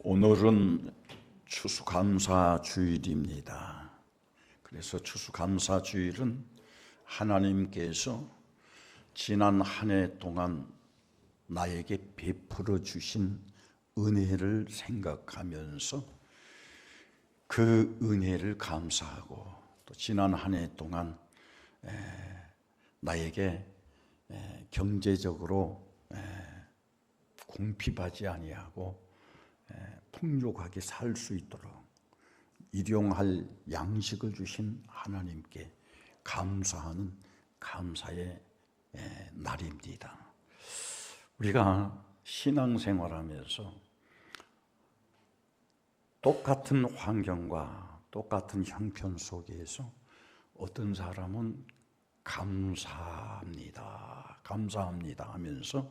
오늘은 추수감사주일입니다. 그래서 추수감사주일은 하나님께서 지난 한 해 동안 나에게 베풀어 주신 은혜를 생각하면서 그 은혜를 감사하고, 또 지난 한 해 동안 나에게 경제적으로 궁핍하지 아니하고 풍족하게 살 수 있도록 일용할 양식을 주신 하나님께 감사하는 감사의 날입니다. 우리가 신앙생활하면서 똑같은 환경과 똑같은 형편 속에서 어떤 사람은 감사합니다 하면서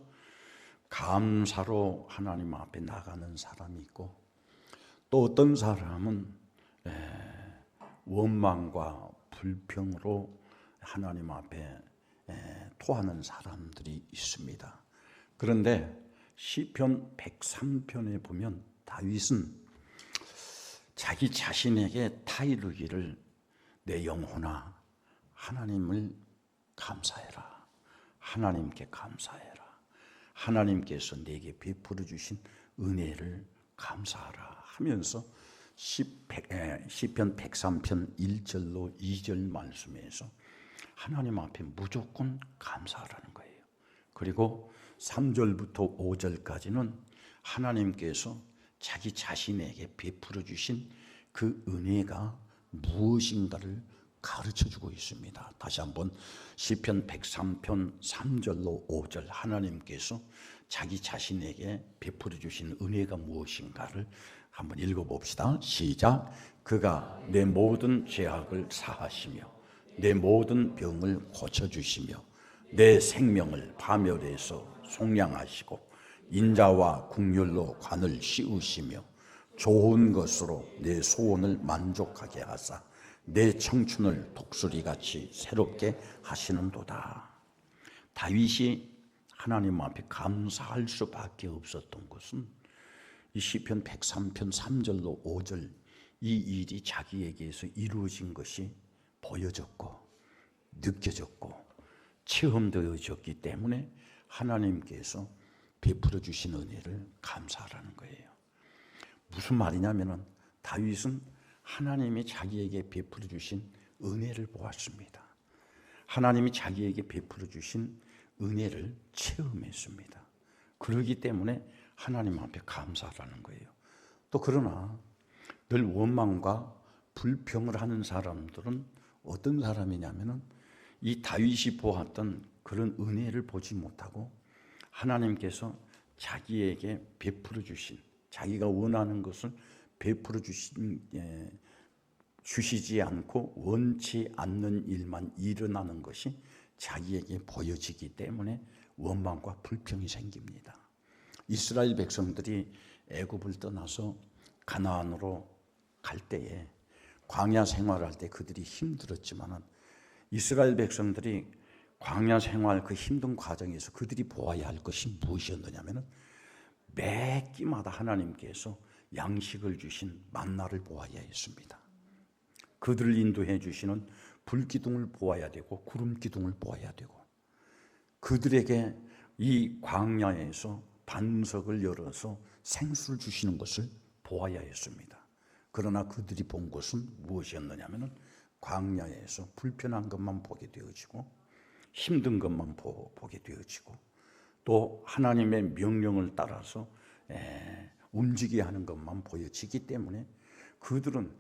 감사로 하나님 앞에 나가는 사람이 있고, 또 어떤 사람은 원망과 불평으로 하나님 앞에 토하는 사람들이 있습니다. 그런데 시편 103편에 보면 다윗은 자기 자신에게 타이르기를 내 영혼아 하나님을 감사해라, 하나님께 감사해라, 하나님께서 내게 베풀어 주신 은혜를 감사하라 하면서 시편 103편 1절로 2절 말씀에서 하나님 앞에 무조건 감사하라는 거예요. 그리고 3절부터 5절까지는 하나님께서 자기 자신에게 베풀어 주신 그 은혜가 무엇인가를 가르쳐주고 있습니다. 다시 한번 시편 103편 3절로 5절, 하나님께서 자기 자신에게 베풀어 주신 은혜가 무엇인가를 한번 읽어봅시다. 시작. 그가 내 모든 죄악을 사하시며 내 모든 병을 고쳐주시며 내 생명을 파멸해서 속량하시고 인자와 긍휼로 관을 씌우시며 좋은 것으로 내 소원을 만족하게 하사 내 청춘을 독수리같이 새롭게 하시는도다. 다윗이 하나님 앞에 감사할 수밖에 없었던 것은 이 시편 103편 3절로 5절 이 일이 자기에게서 이루어진 것이 보여졌고 느껴졌고 체험되어졌기 때문에 하나님께서 베풀어 주신 은혜를 감사하라는 거예요. 무슨 말이냐면은 다윗은 하나님이 자기에게 베풀어 주신 은혜를 보았습니다. 하나님이 자기에게 베풀어 주신 은혜를 체험했습니다. 그렇기 때문에 하나님 앞에 감사하라는 거예요. 또 그러나 늘 원망과 불평을 하는 사람들은 어떤 사람이냐면은 이 다윗이 보았던 그런 은혜를 보지 못하고 하나님께서 자기에게 베풀어 주신, 자기가 원하는 것을 베풀어 주시지 않고 원치 않는 일만 일어나는 것이 자기에게 보여지기 때문에 원망과 불평이 생깁니다. 이스라엘 백성들이 애굽을 떠나서 가나안으로 갈 때에 광야 생활할 때 그들이 힘들었지만은 이스라엘 백성들이 광야 생활 그 힘든 과정에서 그들이 보아야 할 것이 무엇이었느냐면은 매 끼마다 하나님께서 양식을 주신 만나를 보아야 했습니다. 그들을 인도해 주시는 불기둥을 보아야 되고 구름 기둥을 보아야 되고, 그들에게 이 광야에서 반석을 열어서 생수를 주시는 것을 보아야 했습니다. 그러나 그들이 본 것은 무엇이었느냐면은 광야에서 불편한 것만 보게 되어지고 힘든 것만 보게 되어지고 또 하나님의 명령을 따라서 움직여야 하는 것만 보여지기 때문에 그들은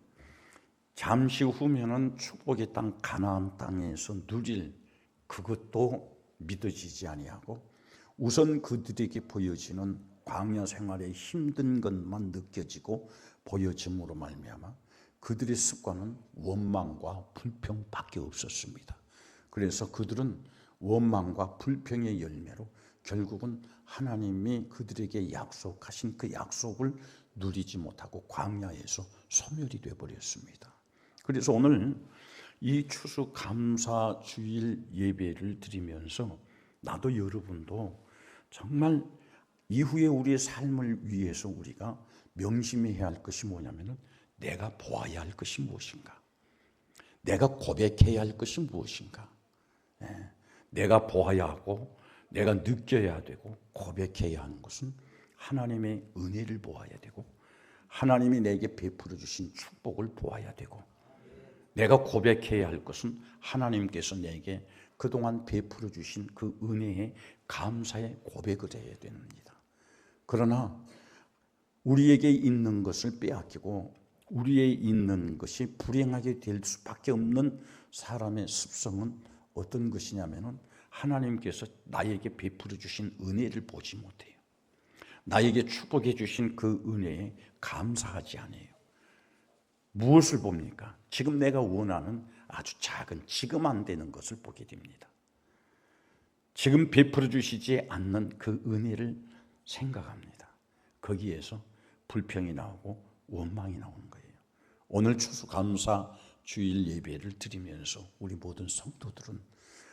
잠시 후면은 축복의 땅 가나안 땅에서 누릴 그것도 믿어지지 아니하고 우선 그들에게 보여지는 광야 생활의 힘든 것만 느껴지고 보여짐으로 말미암아 그들의 습관은 원망과 불평밖에 없었습니다. 그래서 그들은 원망과 불평의 열매로 결국은 하나님이 그들에게 약속하신 그 약속을 누리지 못하고 광야에서 소멸이 되어버렸습니다. 그래서 오늘 이 추수감사주일 예배를 드리면서 나도 여러분도 정말 이후에 우리의 삶을 위해서 우리가 명심해야 할 것이 뭐냐면은 내가 보아야 할 것이 무엇인가? 내가 고백해야 할 것이 무엇인가? 내가 보아야 하고 내가 느껴야 되고 고백해야 하는 것은 하나님의 은혜를 보아야 되고 하나님이 내게 베풀어 주신 축복을 보아야 되고 내가 고백해야 할 것은 하나님께서 내게 그동안 베풀어 주신 그 은혜에 감사의 고백을 해야 됩니다. 그러나 우리에게 있는 것을 빼앗기고 우리의 있는 것이 불행하게 될 수밖에 없는 사람의 습성은 어떤 것이냐면은 하나님께서 나에게 베풀어 주신 은혜를 보지 못해요. 나에게 축복해 주신 그 은혜에 감사하지 않아요. 무엇을 봅니까? 지금 내가 원하는 아주 작은 지금 안 되는 것을 보게 됩니다. 지금 베풀어 주시지 않는 그 은혜를 생각합니다. 거기에서 불평이 나오고 원망이 나오는 거예요. 오늘 추수감사 주일 예배를 드리면서 우리 모든 성도들은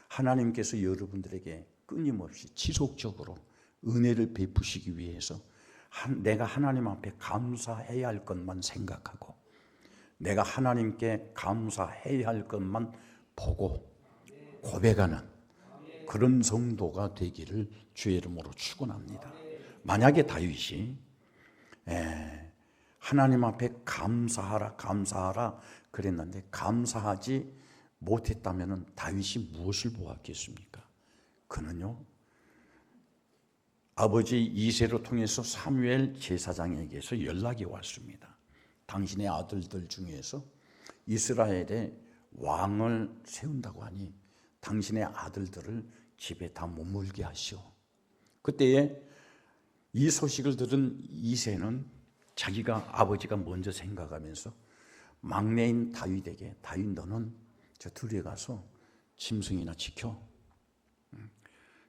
하나님께서 여러분들에게 끊임없이 지속적으로 은혜를 베푸시기 위해서 내가 하나님 앞에 감사해야 할 것만 생각하고 내가 하나님께 감사해야 할 것만 보고 고백하는 그런 성도가 되기를 주의 이름으로 축원합니다. 만약에 다윗이 하나님 앞에 감사하라 그랬는데 감사하지 못했다면 다윗이 무엇을 보았겠습니까? 그는요 아버지 이새를 통해서 사무엘 제사장에게서 연락이 왔습니다. 당신의 아들들 중에서 이스라엘의 왕을 세운다고 하니 당신의 아들들을 집에 다 머물게 하시오. 그때에 이 소식을 들은 이새는 자기가 아버지가 먼저 생각하면서 막내인 다윗에게 다윗 너는 저 들에 가서 짐승이나 지켜.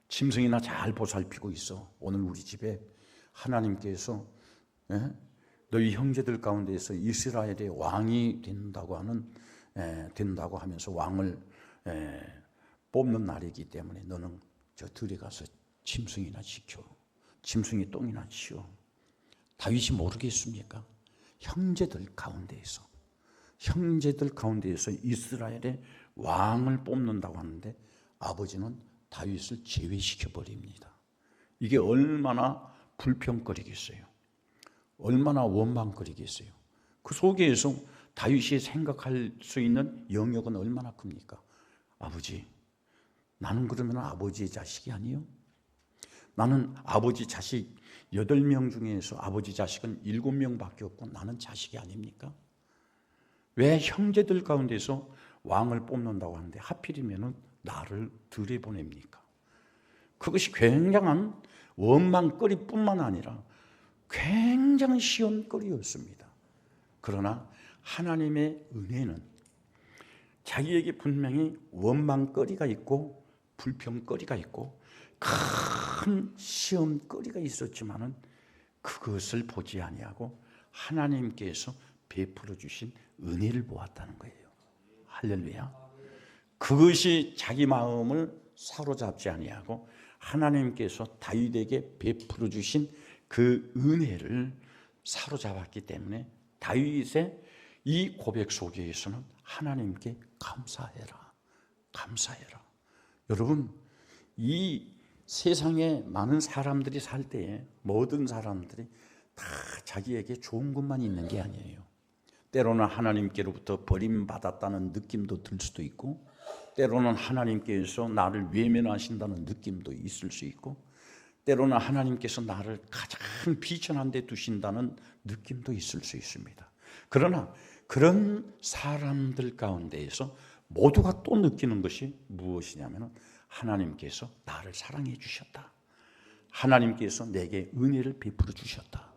짐승이나 잘 보살피고 있어. 오늘 우리 집에 하나님께서 너희 형제들 가운데에서 이스라엘의 왕이 된다고 하면서 왕을 뽑는 날이기 때문에 너는 저 들에 가서 짐승이나 지켜. 짐승이 똥이나 치워. 다윗이 모르겠습니까? 형제들 가운데에서 이스라엘의 왕을 뽑는다고 하는데 아버지는 다윗을 제외시켜 버립니다. 이게 얼마나 불평거리겠어요. 얼마나 원망거리겠어요. 그 속에서 다윗이 생각할 수 있는 영역은 얼마나 큽니까? 아버지, 나는 그러면 아버지의 자식이 아니요? 나는 아버지 자식 8명 중에서 아버지 자식은 7명밖에 없고 나는 자식이 아닙니까? 왜 형제들 가운데서 왕을 뽑는다고 하는데 하필이면 나를 들여보냅니까? 그것이 굉장한 원망거리뿐만 아니라 굉장히 시험거리였습니다. 그러나 하나님의 은혜는 자기에게 분명히 원망거리가 있고 불평거리가 있고 큰 시험거리가 있었지만은 그것을 보지 아니하고 하나님께서 베풀어 주신 은혜를 보았다는 거예요. 할렐루야. 그것이 자기 마음을 사로잡지 아니하고 하나님께서 다윗에게 베풀어 주신 그 은혜를 사로잡았기 때문에 다윗의 이 고백 속에서는 하나님께 감사해라. 여러분, 이 세상에 많은 사람들이 살 때에 모든 사람들이 다 자기에게 좋은 것만 있는 게 아니에요. 때로는 하나님께로부터 버림받았다는 느낌도 들 수도 있고 때로는 하나님께서 나를 외면하신다는 느낌도 있을 수 있고 때로는 하나님께서 나를 가장 비천한 데 두신다는 느낌도 있을 수 있습니다. 그러나 그런 사람들 가운데에서 모두가 또 느끼는 것이 무엇이냐면 하나님께서 나를 사랑해 주셨다. 하나님께서 내게 은혜를 베풀어 주셨다.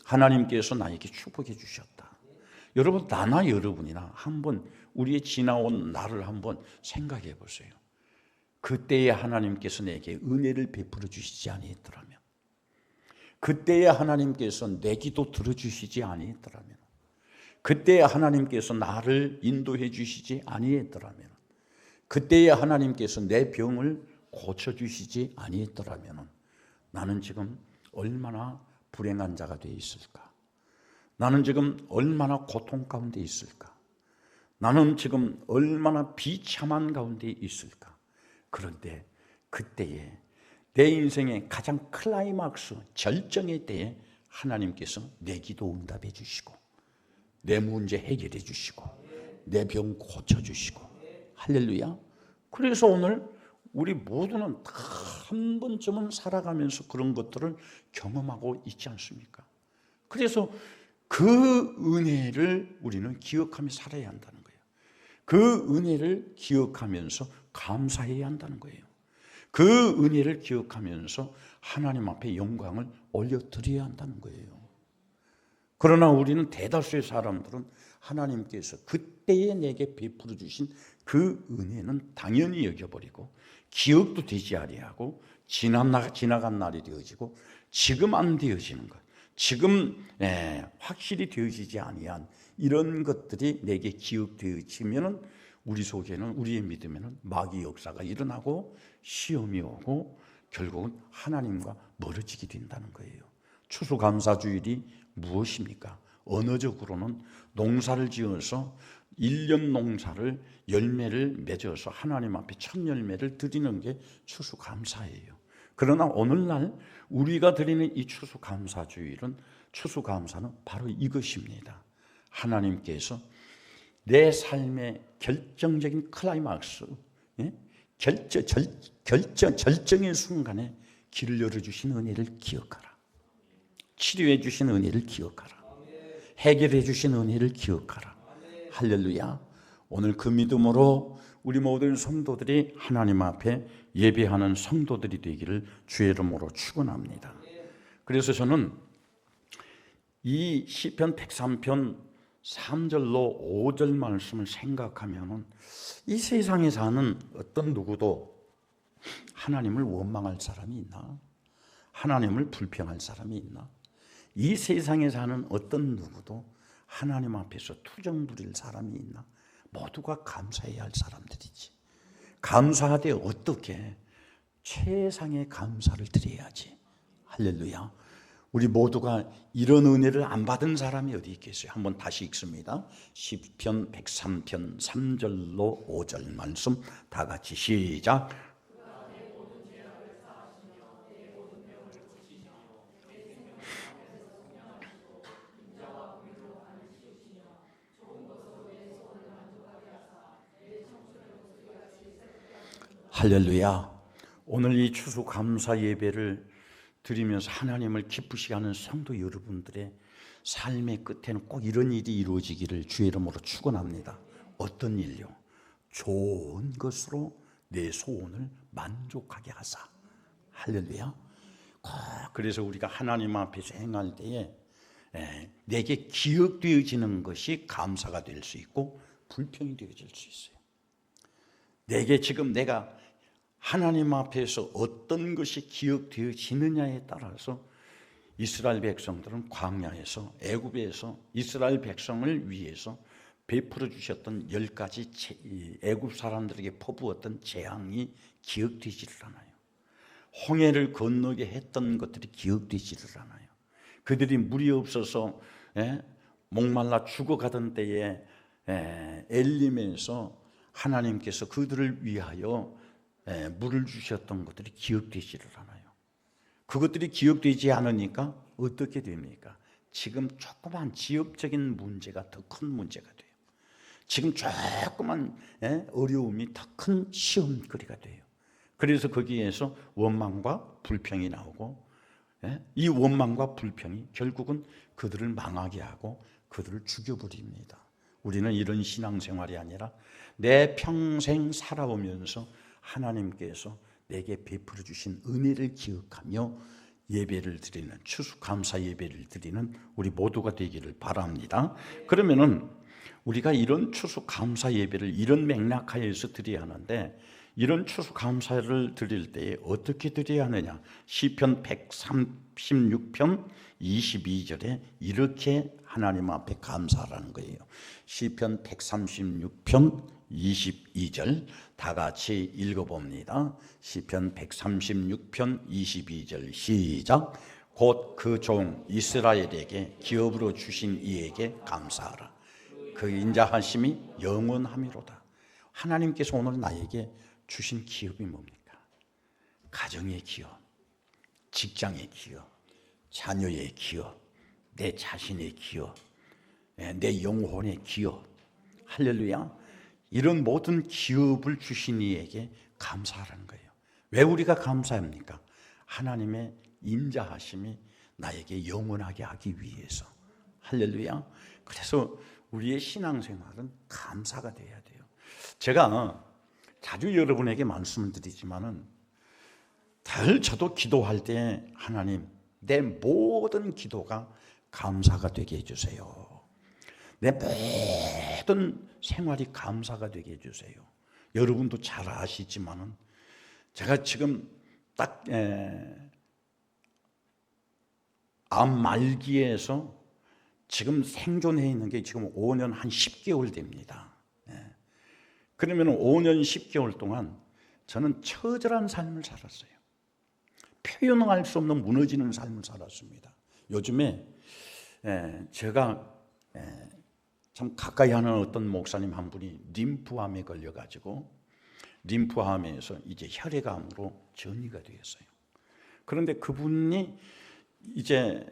하나님께서 나에게 축복해 주셨다. 여러분, 나나 여러분이나 한번 우리의 지나온 날을 한번 생각해 보세요. 그때에 하나님께서 내게 은혜를 베풀어 주시지 아니했더라면, 그때에 하나님께서 내 기도 들어주시지 아니했더라면, 그때에 하나님께서 나를 인도해 주시지 아니했더라면, 그때에 하나님께서 내 병을 고쳐주시지 아니했더라면 나는 지금 얼마나 불행한 자가 되어 있을까? 나는 지금 얼마나 고통 가운데 있을까? 나는 지금 얼마나 비참한 가운데 있을까? 그런데 그때에 내 인생의 가장 클라이막스 절정의 때에 하나님께서 내 기도 응답해 주시고 내 문제 해결해 주시고 내 병 고쳐 주시고 할렐루야. 그래서 오늘 우리 모두는 다 한 번쯤은 살아가면서 그런 것들을 경험하고 있지 않습니까? 그래서 그 은혜를 우리는 기억하며 살아야 한다는 거예요. 그 은혜를 기억하면서 감사해야 한다는 거예요. 그 은혜를 기억하면서 하나님 앞에 영광을 올려드려야 한다는 거예요. 그러나 우리는 대다수의 사람들은 하나님께서 그때에 내게 베풀어 주신 그 은혜는 당연히 여겨버리고 기억도 되지 아니하고 지나간 날이 되어지고 지금 안 되어지는 것, 지금 확실히 되어지지 아니한 이런 것들이 내게 기억되어지면은 우리 속에는, 우리의 믿음에는 마귀 역사가 일어나고 시험이 오고 결국은 하나님과 멀어지게 된다는 거예요. 추수감사주일이 무엇입니까? 언어적으로는 농사를 지어서 1년 농사를 열매를 맺어서 하나님 앞에 첫 열매를 드리는 게 추수감사예요. 그러나 오늘날 우리가 드리는 이 추수감사주일은, 추수감사는 바로 이것입니다. 하나님께서 내 삶의 결정적인 클라이막스, 절정의 순간에 길을 열어주신 은혜를 기억하라. 치료해 주신 은혜를 기억하라. 해결해 주신 은혜를 기억하라. 할렐루야. 오늘 그 믿음으로 우리 모든 성도들이 하나님 앞에 예배하는 성도들이 되기를 주의 이름으로 축원합니다. 그래서 저는 이 시편 103편 3절로 5절 말씀을 생각하면 이 세상에 사는 어떤 누구도 하나님을 원망할 사람이 있나? 하나님을 불평할 사람이 있나? 이 세상에 사는 어떤 누구도 하나님 앞에서 투정 부릴 사람이 있나? 모두가 감사해야 할 사람들이지. 감사하되 어떻게? 최상의 감사를 드려야지. 할렐루야. 우리 모두가 이런 은혜를 안 받은 사람이 어디 있겠어요? 한번 다시 읽습니다. 시편 103편 3절로 5절 말씀 다 같이 시작. 할렐루야. 오늘 이 추수감사 예배를 드리면서 하나님을 기쁘시게 하는 성도 여러분들의 삶의 끝에는 꼭 이런 일이 이루어지기를 주의 이름으로 축원합니다. 어떤 일요? 좋은 것으로 내 소원을 만족하게 하사. 할렐루야. 그래서 우리가 하나님 앞에서 행할 때에 내게 기억되어지는 것이 감사가 될 수 있고 불평이 되어질 수 있어요. 내게 지금 내가 하나님 앞에서 어떤 것이 기억되어지느냐에 따라서 이스라엘 백성들은 광야에서, 애굽에서 이스라엘 백성을 위해서 베풀어 주셨던 10가지 애굽 사람들에게 퍼부었던 재앙이 기억되지를 않아요. 홍해를 건너게 했던 것들이 기억되지를 않아요. 그들이 물이 없어서 목말라 죽어가던 때에 엘림에서 하나님께서 그들을 위하여 물을 주셨던 것들이 기억되지를 않아요. 그것들이 기억되지 않으니까 어떻게 됩니까? 지금 조그만 지역적인 문제가 더 큰 문제가 돼요. 지금 조그만 어려움이 더 큰 시험거리가 돼요. 그래서 거기에서 원망과 불평이 나오고 이 원망과 불평이 결국은 그들을 망하게 하고 그들을 죽여버립니다. 우리는 이런 신앙생활이 아니라 내 평생 살아오면서 하나님께서 내게 베풀어 주신 은혜를 기억하며 예배를 드리는, 추수감사 예배를 드리는 우리 모두가 되기를 바랍니다. 그러면은 우리가 이런 추수감사 예배를 이런 맥락하에서 드려야 하는데, 이런 추수감사를 드릴 때에 어떻게 드려야 하느냐? 시편 136편 22절에 이렇게 하나님 앞에 감사하라는 거예요. 시편 136편 22절 다 같이 읽어봅니다. 시편 136편 22절 시작. 곧 그 종 이스라엘에게 기업으로 주신 이에게 감사하라. 그 인자하심이 영원함이로다. 하나님께서 오늘 나에게 주신 기업이 뭡니까? 가정의 기업, 직장의 기업, 자녀의 기업, 내 자신의 기업, 내 영혼의 기업. 할렐루야. 이런 모든 기업을 주신 이에게 감사하라는 거예요. 왜 우리가 감사합니까? 하나님의 인자하심이 나에게 영원하게 하기 위해서. 할렐루야. 그래서 우리의 신앙생활은 감사가 돼야 돼요. 제가 자주 여러분에게 말씀을 드리지만은 늘 저도 기도할 때 하나님, 내 모든 기도가 감사가 되게 해주세요. 내 모든 생활이 감사가 되게 해주세요. 여러분도 잘 아시지만은 제가 지금 딱 암 말기에서 지금 생존해 있는 게 지금 5년 한 10개월 됩니다. 그러면 5년 10개월 동안 저는 처절한 삶을 살았어요. 표현할 수 없는 무너지는 삶을 살았습니다. 요즘에 제가 참 가까이 하는 어떤 목사님 한 분이 림프암에 걸려가지고 림프암에서 이제 혈액암으로 전이가 되었어요. 그런데 그분이 이제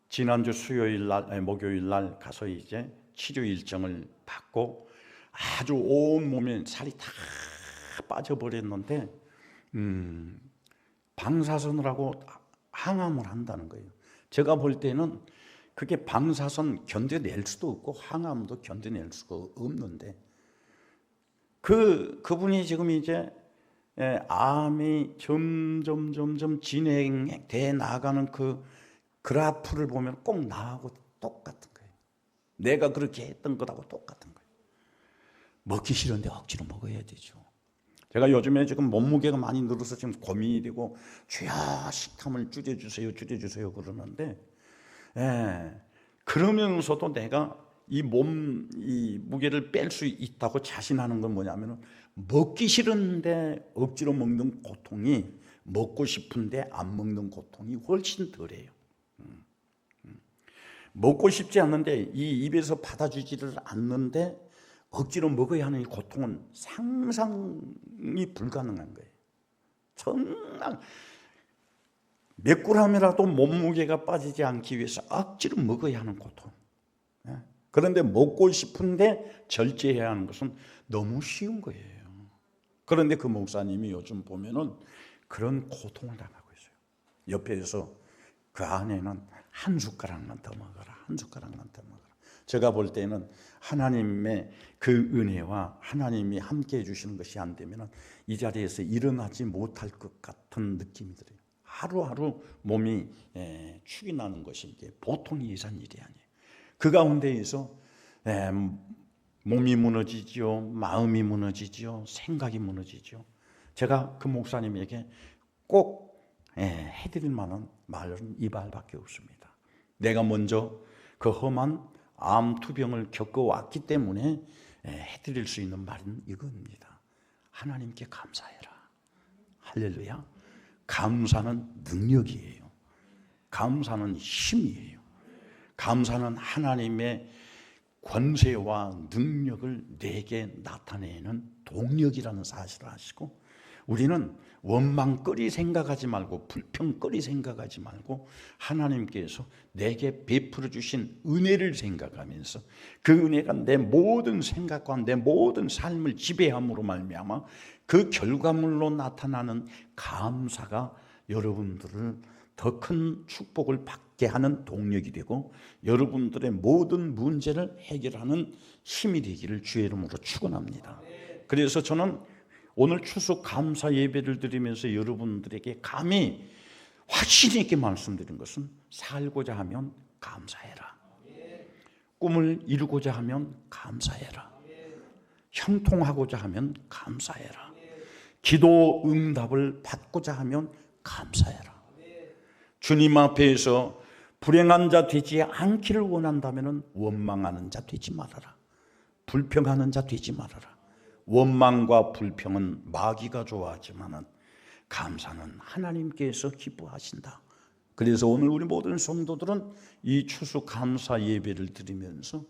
지난주 수요일 날, 목요일 날 가서 이제 치료 일정을 받고 아주 온 몸에 살이 다 빠져버렸는데 방사선을 하고 항암을 한다는 거예요. 제가 볼 때는 그게 방사선 견뎌낼 수도 없고 항암도 견뎌낼 수가 없는데 그분이 지금 이제 암이 점점 진행돼 나가는 그 그래프를 보면 꼭 나하고 똑같은 거예요. 내가 그렇게 했던 것하고 똑같은 거예요. 먹기 싫은데 억지로 먹어야 되죠. 제가 요즘에 지금 몸무게가 많이 늘어서 지금 고민이 되고 주여 식탐을 줄여주세요 그러는데 그러면서도 내가 이 무게를 뺄 수 있다고 자신하는 건 뭐냐면은 먹기 싫은데 억지로 먹는 고통이 먹고 싶은데 안 먹는 고통이 훨씬 덜해요. 먹고 싶지 않는데 이 입에서 받아주지를 않는데 억지로 먹어야 하는 이 고통은 상상이 불가능한 거예요. 정말 몇 g이라도 몸무게가 빠지지 않기 위해서 억지로 먹어야 하는 고통. 그런데 먹고 싶은데 절제해야 하는 것은 너무 쉬운 거예요. 그런데 그 목사님이 요즘 보면은 그런 고통을 당하고 있어요. 옆에서 그 안에는 한 숟가락만 더 먹어라, 한 숟가락만 더 먹어라. 제가 볼 때는 하나님의 그 은혜와 하나님이 함께 해주시는 것이 안 되면 이 자리에서 일어나지 못할 것 같은 느낌이 들어요. 하루하루 몸이 축이 나는 것이 이게 보통이 이산 일이 아니에요. 그 가운데에서 몸이 무너지죠, 마음이 무너지죠, 생각이 무너지죠. 제가 그 목사님에게 꼭 해드릴 만한 말은 이 말밖에 없습니다. 내가 먼저 그 험한 암 투병을 겪어왔기 때문에 해드릴 수 있는 말은 이겁니다. 하나님께 감사해라. 할렐루야. 감사는 능력이에요. 감사는 힘이에요. 감사는 하나님의 권세와 능력을 내게 나타내는 동력이라는 사실을 아시고, 우리는 원망거리 생각하지 말고 불평거리 생각하지 말고 하나님께서 내게 베풀어 주신 은혜를 생각하면서 그 은혜가 내 모든 생각과 내 모든 삶을 지배함으로 말미암아 그 결과물로 나타나는 감사가 여러분들을 더 큰 축복을 받게 하는 동력이 되고 여러분들의 모든 문제를 해결하는 힘이 되기를 주의 이름으로 축원합니다. 그래서 저는 오늘 추수 감사 예배를 드리면서 여러분들에게 감히 확신 있게 말씀드린 것은 살고자 하면 감사해라. 꿈을 이루고자 하면 감사해라. 형통하고자 하면 감사해라. 기도 응답을 받고자 하면 감사해라. 주님 앞에서 불행한 자 되지 않기를 원한다면 원망하는 자 되지 말아라. 불평하는 자 되지 말아라. 원망과 불평은 마귀가 좋아하지만 감사는 하나님께서 기뻐하신다. 그래서 오늘 우리 모든 성도들은 이 추수감사 예배를 드리면서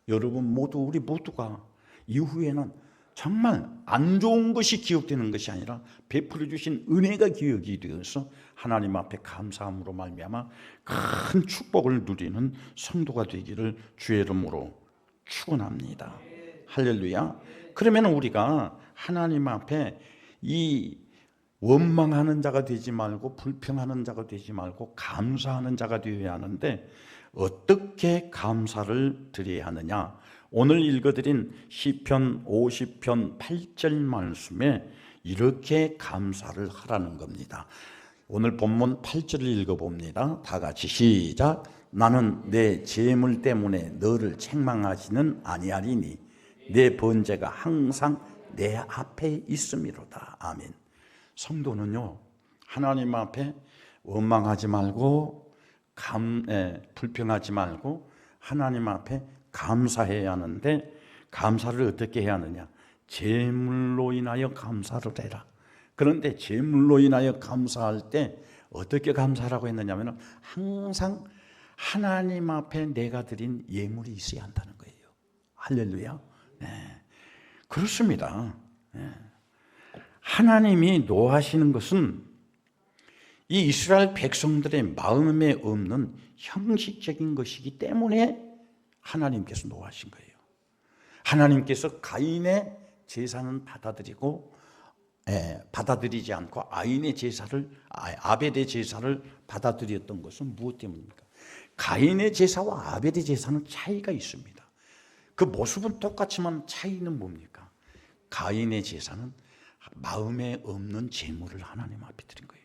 여러분 모두 우리 모두가 이후에는 정말 안 좋은 것이 기억되는 것이 아니라 베풀어 주신 은혜가 기억이 되어서 하나님 앞에 감사함으로 말미암아 큰 축복을 누리는 성도가 되기를 주의 이름으로 축원합니다. 할렐루야. 그러면 우리가 하나님 앞에 이 원망하는 자가 되지 말고 불평하는 자가 되지 말고 감사하는 자가 되어야 하는데 어떻게 감사를 드려야 하느냐? 오늘 읽어드린 시편 50편 8절 말씀에 이렇게 감사를 하라는 겁니다. 오늘 본문 8절을 읽어봅니다. 다 같이 시작. 나는 내 재물 때문에 너를 책망하지는 아니하리니 내 번제가 항상 내 앞에 있음이로다. 아멘. 성도는요, 하나님 앞에 원망하지 말고 불평하지 말고 하나님 앞에 감사해야 하는데 감사를 어떻게 해야 하느냐? 재물로 인하여 감사를 해라. 그런데 재물로 인하여 감사할 때 어떻게 감사라고 했느냐면 항상 하나님 앞에 내가 드린 예물이 있어야 한다는 거예요. 할렐루야. 네. 그렇습니다. 네. 하나님이 노하시는 것은 이 이스라엘 백성들의 마음에 없는 형식적인 것이기 때문에 하나님께서 노하신 거예요. 하나님께서 가인의 제사는 받아들이지 않고 아벨의 제사를 받아들였던 것은 무엇 때문입니까? 가인의 제사와 아벨의 제사는 차이가 있습니다. 그 모습은 똑같지만 차이는 뭡니까? 가인의 제사는 마음에 없는 재물을 하나님 앞에 드린 거예요.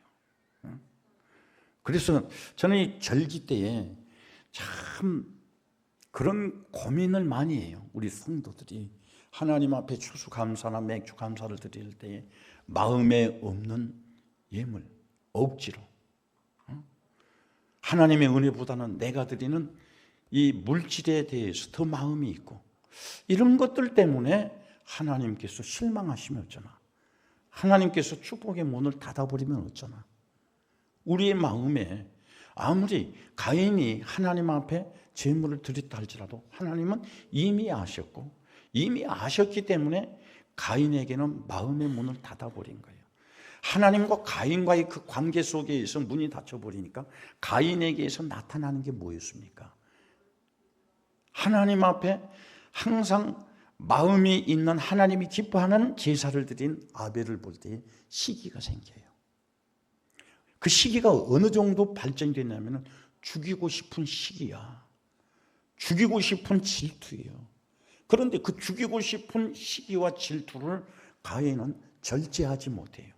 그래서 저는 이 절기 때에 참 그런 고민을 많이 해요. 우리 성도들이 하나님 앞에 추수감사나 맥주감사를 드릴 때에 마음에 없는 예물, 억지로 하나님의 은혜보다는 내가 드리는 이 물질에 대해서 더 마음이 있고 이런 것들 때문에 하나님께서 실망하시면 어쩌나? 하나님께서 축복의 문을 닫아버리면 어쩌나? 우리의 마음에 아무리 가인이 하나님 앞에 제물을 드렸다 할지라도 하나님은 이미 아셨고 이미 아셨기 때문에 가인에게는 마음의 문을 닫아버린 거예요. 하나님과 가인과의 그 관계 속에서 문이 닫혀버리니까 가인에게서 나타나는 게 뭐였습니까? 하나님 앞에 항상 마음이 있는 하나님이 기뻐하는 제사를 드린 아벨을 볼 때 시기가 생겨요. 그 시기가 어느 정도 발전이 됐냐면 죽이고 싶은 시기야. 죽이고 싶은 질투예요. 그런데 그 죽이고 싶은 시기와 질투를 가인은 절제하지 못해요.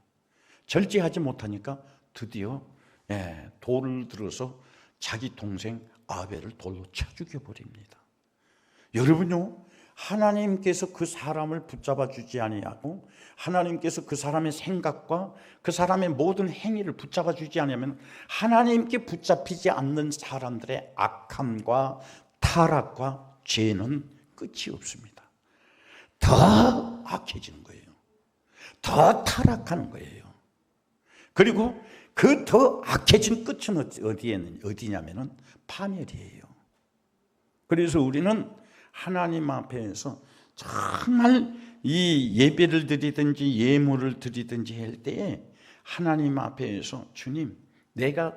절제하지 못하니까 드디어 돌을 들어서 자기 동생 아벨을 돌로 쳐 죽여버립니다. 여러분요, 하나님께서 그 사람을 붙잡아 주지 아니하고 하나님께서 그 사람의 생각과 그 사람의 모든 행위를 붙잡아 주지 않으면 하나님께 붙잡히지 않는 사람들의 악함과 타락과 죄는 끝이 없습니다. 더 악해지는 거예요. 더 타락하는 거예요. 그리고 그 더 악해진 끝은 어디냐면은 파멸이에요. 그래서 우리는 하나님 앞에서 정말 이 예배를 드리든지 예물을 드리든지 할 때에 하나님 앞에서 주님, 내가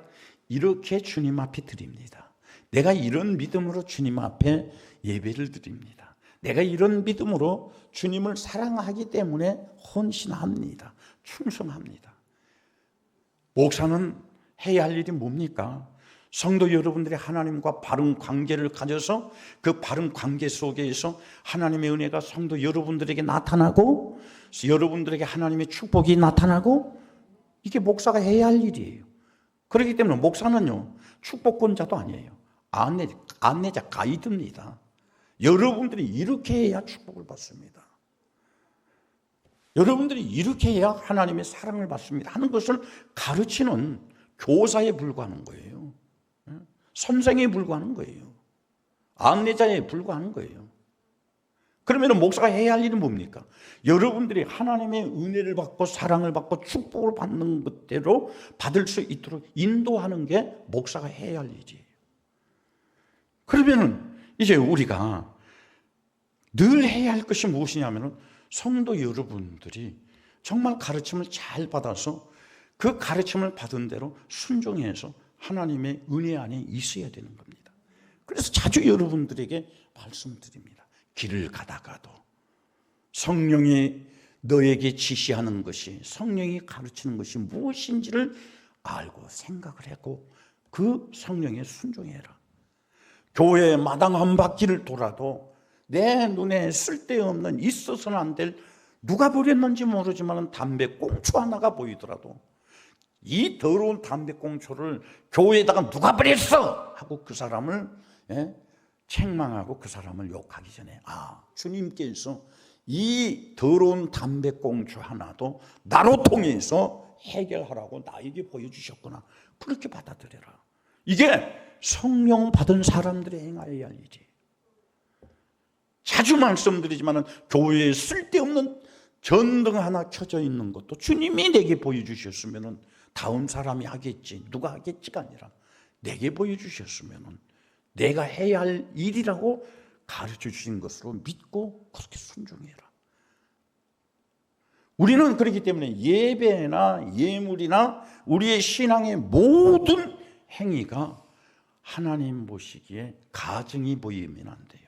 이렇게 주님 앞에 드립니다. 내가 이런 믿음으로 주님 앞에 예배를 드립니다. 내가 이런 믿음으로 주님을 사랑하기 때문에 헌신합니다. 충성합니다. 목사는 해야 할 일이 뭡니까? 성도 여러분들이 하나님과 바른 관계를 가져서 그 바른 관계 속에서 하나님의 은혜가 성도 여러분들에게 나타나고 여러분들에게 하나님의 축복이 나타나고 이게 목사가 해야 할 일이에요. 그렇기 때문에 목사는요, 축복권자도 아니에요. 안내자 가이드입니다. 여러분들이 이렇게 해야 축복을 받습니다. 여러분들이 이렇게 해야 하나님의 사랑을 받습니다 하는 것을 가르치는 교사에 불과하는 거예요. 선생에 불과하는 거예요. 안내자에 불과하는 거예요. 그러면 목사가 해야 할 일은 뭡니까? 여러분들이 하나님의 은혜를 받고 사랑을 받고 축복을 받는 것대로 받을 수 있도록 인도하는 게 목사가 해야 할 일이에요. 그러면 이제 우리가 늘 해야 할 것이 무엇이냐면 성도 여러분들이 정말 가르침을 잘 받아서 그 가르침을 받은 대로 순종해서 하나님의 은혜 안에 있어야 되는 겁니다. 그래서 자주 여러분들에게 말씀드립니다. 길을 가다가도 성령이 너에게 지시하는 것이, 성령이 가르치는 것이 무엇인지를 알고 생각을 하고 그 성령에 순종해라. 교회 마당 한 바퀴를 돌아도 내 눈에 쓸데없는, 있어서는 안 될, 누가 버렸는지 모르지만 담배꽁초 하나가 보이더라도 이 더러운 담배꽁초를 교회에다가 누가 버렸어? 하고 그 사람을 책망하고 그 사람을 욕하기 전에 주님께서 이 더러운 담배꽁초 하나도 나로 통해서 해결하라고 나에게 보여주셨구나. 그렇게 받아들여라. 이게 성령 받은 사람들이 행하여야 할 일이에요. 자주 말씀드리지만 교회에 쓸데없는 전등 하나 켜져 있는 것도 주님이 내게 보여주셨으면 다음 사람이 하겠지, 누가 하겠지가 아니라 내게 보여주셨으면 내가 해야 할 일이라고 가르쳐 주신 것으로 믿고 그렇게 순종해라. 우리는 그렇기 때문에 예배나 예물이나 우리의 신앙의 모든 행위가 하나님 보시기에 가증이 보이면 안 돼요.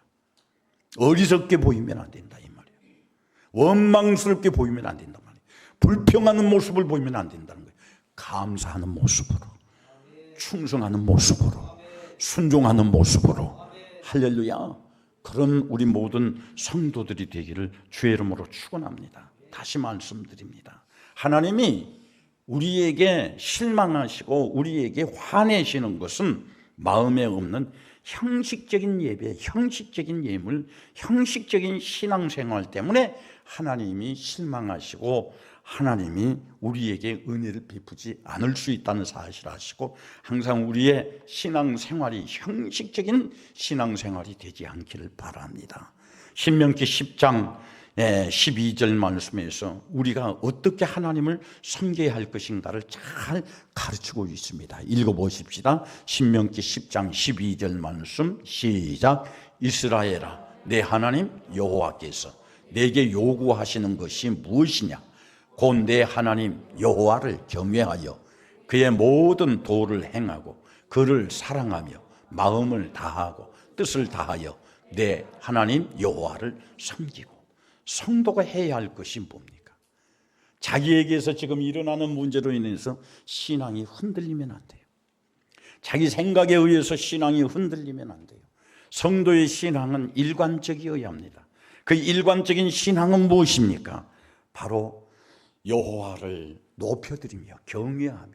어리석게 보이면 안 된다 이 말이에요. 원망스럽게 보이면 안 된단 말이에요. 불평하는 모습을 보이면 안 된다는 거예요. 감사하는 모습으로, 충성하는 모습으로, 순종하는 모습으로. 할렐루야. 그런 우리 모든 성도들이 되기를 주의 이름으로 축원합니다. 다시 말씀드립니다. 하나님이 우리에게 실망하시고 우리에게 화내시는 것은 마음에 없는 형식적인 예배, 형식적인 예물, 형식적인 신앙생활 때문에 하나님이 실망하시고 하나님이 우리에게 은혜를 베푸지 않을 수 있다는 사실을 아시고 항상 우리의 신앙생활이 형식적인 신앙생활이 되지 않기를 바랍니다. 신명기 10장 12절 말씀에서 우리가 어떻게 하나님을 섬겨야 할 것인가를 잘 가르치고 있습니다. 읽어보십시다. 신명기 10장 12절 말씀 시작. 이스라엘아, 내 하나님 여호와께서 내게 요구하시는 것이 무엇이냐? 곧 내 하나님 여호와를 경외하여 그의 모든 도를 행하고 그를 사랑하며 마음을 다하고 뜻을 다하여 내 하나님 여호와를 섬기고. 성도가 해야 할 것이 뭡니까? 자기에게서 지금 일어나는 문제로 인해서 신앙이 흔들리면 안 돼요. 자기 생각에 의해서 신앙이 흔들리면 안 돼요. 성도의 신앙은 일관적이어야 합니다. 그 일관적인 신앙은 무엇입니까? 바로 여호와를 높여드리며 경외하며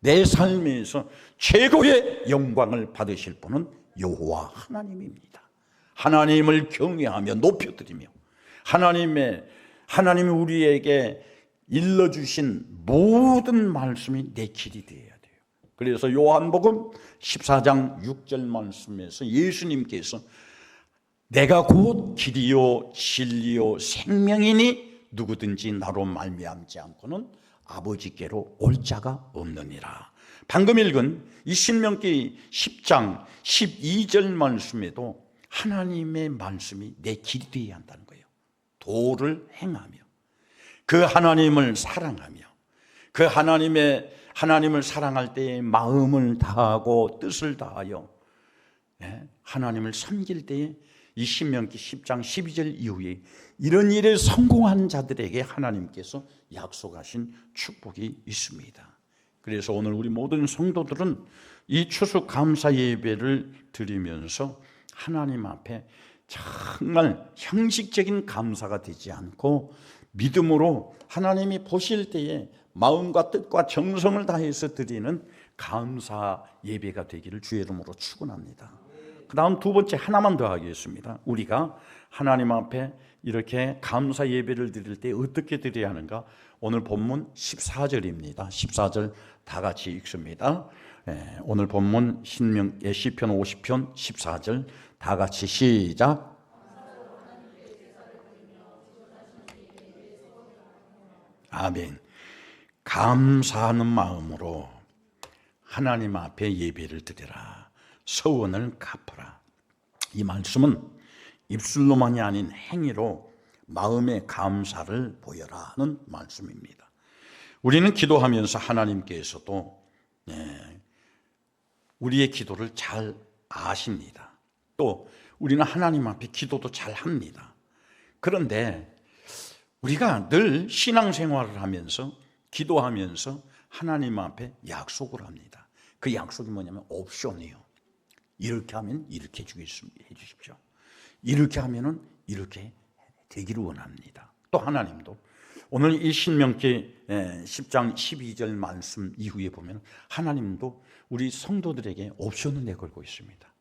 내 삶에서 최고의 영광을 받으실 분은 여호와 하나님입니다. 하나님을 경외하며 높여드리며 하나님이 우리에게 일러주신 모든 말씀이 내 길이 되어야 돼요. 그래서 요한복음 14장 6절 말씀에서 예수님께서 내가 곧 길이요 진리요 생명이니 누구든지 나로 말미암지 않고는 아버지께로 올 자가 없느니라. 방금 읽은 이 신명기 10장 12절 말씀에도 하나님의 말씀이 내 길이 되어야 한다는 거예요. 도를 행하며 그 하나님을 사랑하며 그 하나님을 사랑할 때에 마음을 다하고 뜻을 다하여 하나님을 섬길 때에 이 신명기 10장 12절 이후에 이런 일에 성공한 자들에게 하나님께서 약속하신 축복이 있습니다. 그래서 오늘 우리 모든 성도들은 이 추수 감사 예배를 드리면서 하나님 앞에 정말 형식적인 감사가 되지 않고 믿음으로 하나님이 보실 때에 마음과 뜻과 정성을 다해서 드리는 감사 예배가 되기를 주의 이름으로 축원합니다. 그 다음 두 번째 하나만 더 하겠습니다. 우리가 하나님 앞에 이렇게 감사 예배를 드릴 때 어떻게 드려야 하는가? 오늘 본문 14절입니다. 14절 다 같이 읽습니다. 오늘 본문 시편 50편 14절 다 같이 시작. 아멘. 감사하는 마음으로 하나님 앞에 예배를 드리라. 서원을 갚아라. 이 말씀은 입술로만이 아닌 행위로 마음의 감사를 보여라 하는 말씀입니다. 우리는 기도하면서 하나님께서도 우리의 기도를 잘 아십니다. 또 우리는 하나님 앞에 기도도 잘 합니다. 그런데 우리가 늘 신앙생활을 하면서 기도하면서 하나님 앞에 약속을 합니다. 그 약속이 뭐냐면 옵션이에요. 이렇게 하면 이렇게 해주십시오. 이렇게 하면은 이렇게 되기를 원합니다. 또 하나님도 오늘 이 신명기 10장 12절 말씀 이후에 보면 하나님도 우리 성도들에게 옵션을 내걸고 있습니다.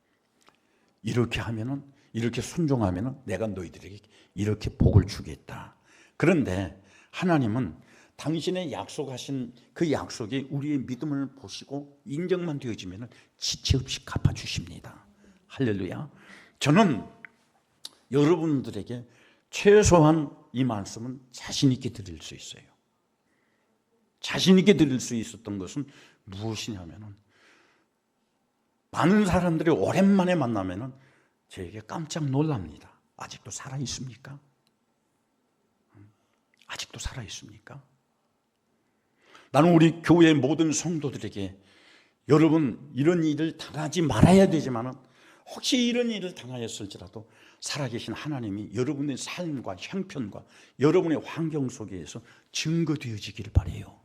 이렇게 하면은, 이렇게 순종하면은 내가 너희들에게 이렇게 복을 주겠다. 그런데 하나님은 당신의 약속하신 그 약속이 우리의 믿음을 보시고 인정만 되어지면 지체 없이 갚아주십니다. 할렐루야. 저는 여러분들에게 최소한 이 말씀은 자신 있게 드릴 수 있어요. 자신 있게 드릴 수 있었던 것은 무엇이냐면은 많은 사람들이 오랜만에 만나면은 저에게 깜짝 놀랍니다. 아직도 살아 있습니까? 아직도 살아 있습니까? 나는 우리 교회 모든 성도들에게 여러분 이런 일을 당하지 말아야 되지만 혹시 이런 일을 당하였을지라도 살아계신 하나님이 여러분의 삶과 형편과 여러분의 환경 속에서 증거되어지기를 바라요.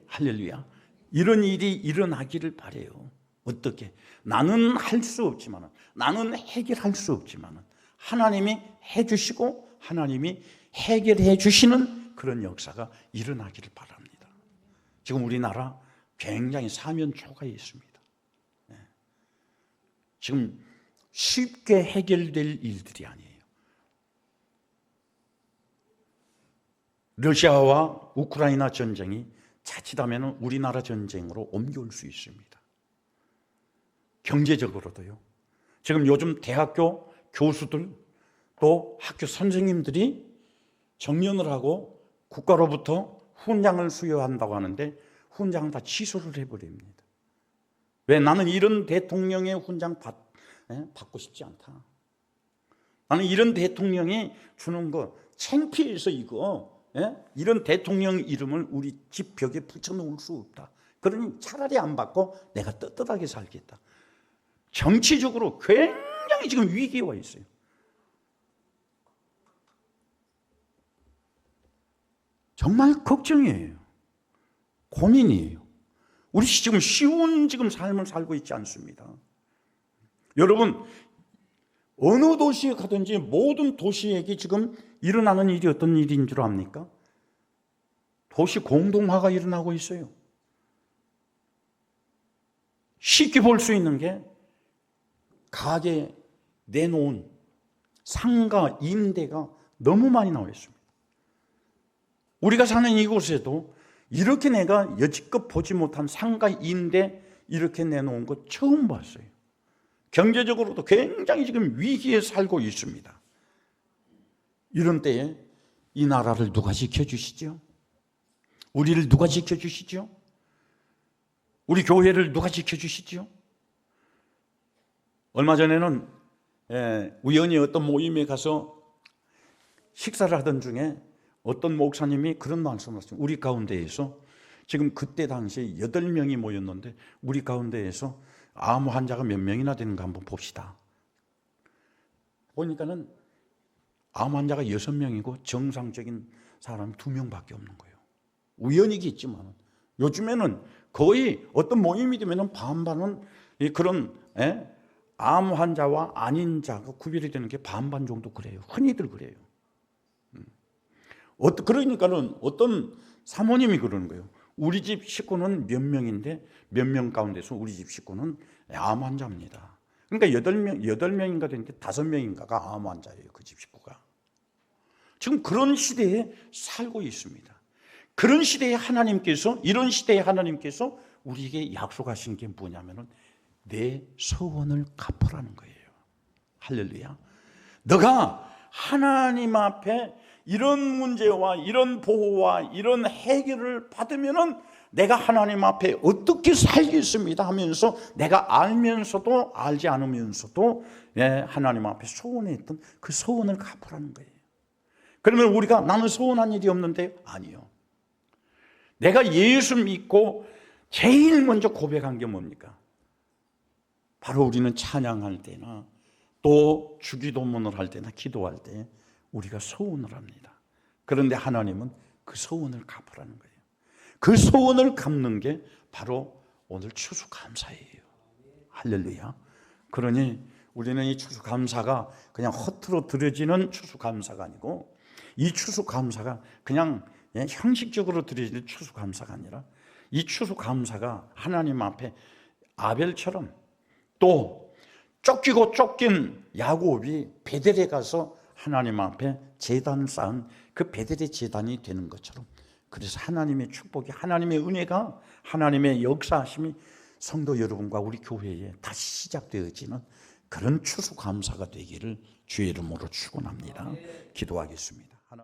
할렐루야. 이런 일이 일어나기를 바라요. 어떻게? 나는 할 수 없지만, 나는 해결할 수 없지만 하나님이 해주시고 하나님이 해결해 주시는 그런 역사가 일어나기를 바랍니다. 지금 우리나라 굉장히 사면 초과에 있습니다. 지금 쉽게 해결될 일들이 아니에요. 러시아와 우크라이나 전쟁이 자칫하면 우리나라 전쟁으로 옮겨올 수 있습니다. 경제적으로도요. 지금 요즘 대학교 교수들 또 학교 선생님들이 정년을 하고 국가로부터 훈장을 수여한다고 하는데 훈장을 다 취소를 해버립니다. 왜? 나는 이런 대통령의 훈장 받고 싶지 않다. 나는 이런 대통령이 주는 거 창피해서 이거 이런 대통령 이름을 우리 집 벽에 붙여놓을 수 없다. 그러니 차라리 안 받고 내가 떳떳하게 살겠다. 정치적으로 굉장히 지금 위기에 와 있어요. 정말 걱정이에요. 고민이에요. 우리 지금 쉬운 삶을 살고 있지 않습니다. 여러분 어느 도시에 가든지 모든 도시에게 지금 일어나는 일이 어떤 일인 줄 압니까? 도시 공동화가 일어나고 있어요. 쉽게 볼 수 있는 게 가게 내놓은 상가 임대가 너무 많이 나와 있습니다. 우리가 사는 이곳에도 이렇게 내가 여지껏 보지 못한 상가 임대 이렇게 내놓은 거 처음 봤어요. 경제적으로도 굉장히 지금 위기에 살고 있습니다. 이런 때에 이 나라를 누가 지켜주시죠? 우리를 누가 지켜주시죠? 우리 교회를 누가 지켜주시죠? 얼마 전에는 우연히 어떤 모임에 가서 식사를 하던 중에 어떤 목사님이 그런 말씀을 하셨어요. 우리 가운데에서 지금 그때 당시에 8명이 모였는데 우리 가운데에서 암 환자가 몇 명이나 되는가 한번 봅시다. 보니까는 암 환자가 6명이고 정상적인 사람이 2명밖에 없는 거예요. 우연이겠지만 요즘에는 거의 어떤 모임이 되면 반반은 그런 암 환자와 아닌 자가 구별이 되는 게 반반 정도 그래요. 흔히들 그래요. 그러니까는 어떤 사모님이 그러는 거예요. 우리 집 식구는 몇 명인데 몇 명 가운데서 우리 집 식구는 암 환자입니다. 그러니까 8명인가 되는데 5명인가가 암 환자예요. 그 집 식구가. 지금 그런 시대에 살고 있습니다. 그런 시대에 이런 시대에 하나님께서 우리에게 약속하신 게 뭐냐면은 내 서원을 갚으라는 거예요. 할렐루야. 너가 하나님 앞에 이런 문제와 이런 보호와 이런 해결을 받으면은 내가 하나님 앞에 어떻게 살겠습니다 하면서 내가 알면서도 알지 않으면서도 하나님 앞에 소원했던 그 소원을 갚으라는 거예요. 그러면 우리가 나는 소원한 일이 없는데 아니요. 내가 예수 믿고 제일 먼저 고백한 게 뭡니까? 바로 우리는 찬양할 때나 또 주기도문을 할 때나 기도할 때 우리가 소원을 합니다. 그런데 하나님은 그 소원을 갚으라는 거예요. 그 소원을 갚는 게 바로 오늘 추수감사예요. 할렐루야. 그러니 우리는 이 추수감사가 그냥 허투루 드려지는 추수감사가 아니고 이 추수감사가 그냥 형식적으로 드려지는 추수감사가 아니라 이 추수감사가 하나님 앞에 아벨처럼 또 쫓기고 쫓긴 야곱이 베델에 가서 하나님 앞에 제단을 쌓은 그 베델의 제단이 되는 것처럼 그래서 하나님의 축복이 하나님의 은혜가 하나님의 역사하심이 성도 여러분과 우리 교회에 다시 시작되어지는 그런 추수감사가 되기를 주의 이름으로 축원합니다. 기도하겠습니다.